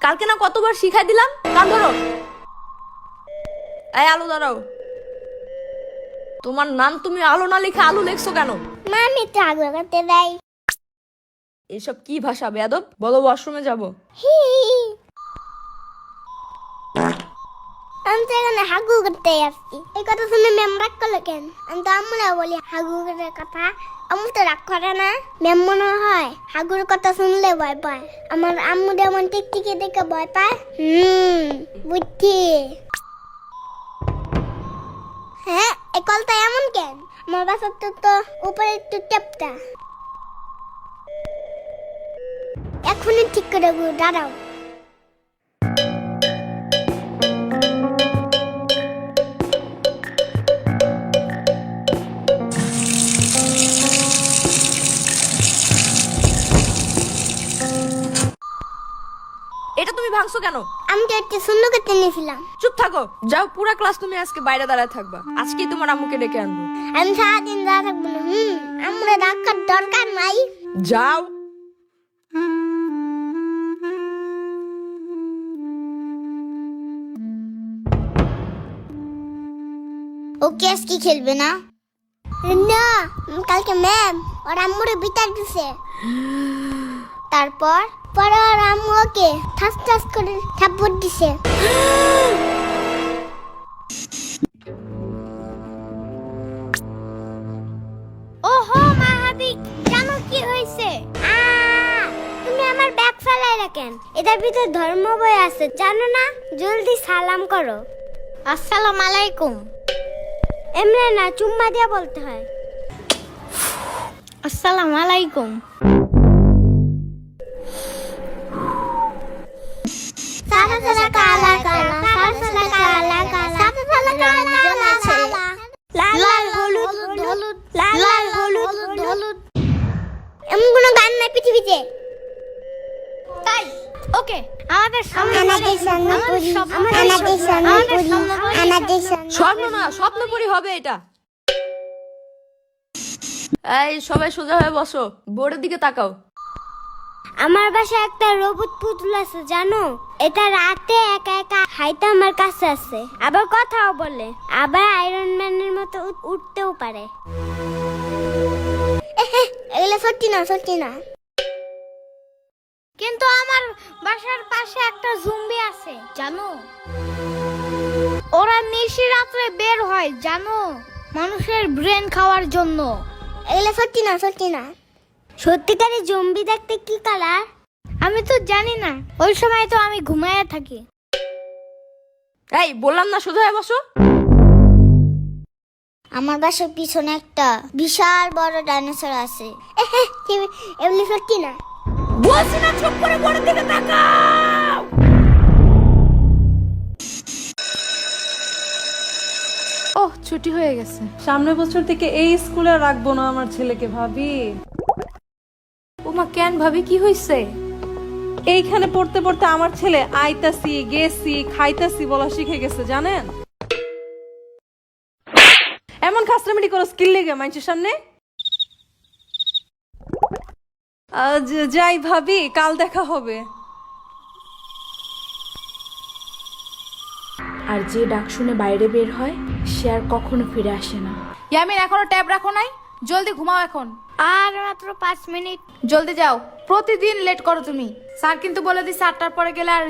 কালকে না কতবার শিখাই দিলাম। কান ধরো। এই আলু দাঁড়াও। তোমার নাম তুমি আলো না লিখে আলু লিখছো কেন? মামি তো আগে করতে দেয়। এসব কি ভাষা বেয়াদব? বলো ওয়াশরুমে যাব। আমি তো এখানে হাগু করতে আসছি। এই কথা শুনে ম্যাম রাগ করলো কেন? আমি তো আম্মুরা বলি হাগু করার কথা। আম্মু তো রাগ করে না। ম্যাম মনে হয় হাগুর কথা শুনলে ভয় পায়। আমার আম্মু যেমন টিকটিকি দেখে ভয় পায়। বুঝছি। হ্যাঁ, এই কলটা এমন কেন? আমার বাসার তো উপরে একটু টেপটা। এখনই ঠিক করে দাঁড়াও। এটা তুমি ভাঙছো কেন? আমি তো একটু সুন্দর করতে নিয়েছিলাম। চুপ থাকো। যাও, পুরা ক্লাস তুমি আজকে বাইরে দাঁড়ায় থাকবা। আজকেই তোমার আম্মুকে ডেকে আনবো। আমি সারাদিন দাঁড়া থাকবো না। আমরা ডাকার দরকার নাই। যাও। ওকে আজকে খেলবে না? না, কালকে ম্যাম ওর আম্মুরে বিতার দিছে। তারপর পরে ওর আম্মু ওকে ঠাস ঠাস করে থাপ্পড় দিছে। ওহো মাহাদি, জানো কি হয়েছে? তুমি আমার ব্যাগ ফেলাই রাখেন। এটার ভিতর ধর্ম বই আছে, জানো না? জলদি সালাম করো। আসসালামু আলাইকুম। এমনি না, চুম্মা দিয়ে বলতে হয়। আসসালামু আলাইকুম। সাদা সাদা কালা কালা, সাদা সাদা কালা কালা, সাদা সাদা কালা কালা, লাল লাল হলুদ হলুদ, লাল লাল হলুদ হলুদ। এমন কোনো গান নাই পৃথিবীতে। তাই ওকে, আমাদের স্বপ্ন না, স্বপ্নপুরী হবে এটা। এই সবাই সোজা হয়ে বসো, বোর্ডের দিকে তাকাও। আমার বাসায় একটা রোবট পুতুল আছে, জানো? এটা রাতে একা একা হাইতে আমার কাছে আছে, আবার কথাও বলে, আবার আয়রন ম্যানের মতো উঠতেও পারে। এগুলো সত্যি না, সত্যি না। কিন্তু আমার বাসার পাশে একটা জম্বি আছে, জানো? ওরা নিশি রাত্রে বের হয়, জানো? মানুষের ব্রেন খাওয়ার জন্য। এগুলো সত্যি না, সত্যি না। সত্যিকারের জম্বি দেখতে কি কালার? আমি তো জানি না, ওই সময় তো আমি ঘুমায় থাকি। এই বললাম না সোজা হয়ে বসো। আমার বাসার পিছনে একটা বিশাল বড় ডাইনোসর আছে। এগুলি সত্যি না। বলছি না চুপ করে বোর্ডের দিকে তাকাও। ওহ, ছুটি হয়ে গেছে। সামনের বছর থেকে এই স্কুলে রাখবো না আমার ছেলেকে, ভাবি। ওমা কেন ভাবি, কি হইছে? এইখানে পড়তে পড়তে আমার ছেলে আইতাছি গেছি খাইতাছি বলা শিখে গেছে, জানেন? এমন খাসরামিটি করো স্কিল লেগে মানুষের সামনে। যাই ভাবি, কাল দেখা হবে। আর যে ডাক শুনে বাইরে বের হয় সে আর কখনো ফিরে আসে না। ইয়ামিন, এখনো ট্যাব রাখো নাই? জলদি ঘুমাও এখন। আর মাত্র 5 মিনিট। জলদি যাও, প্রতিদিন লেট করো তুমি। স্যার কিন্তু বলে দিচ্ছে 8টার পরে গেলে আর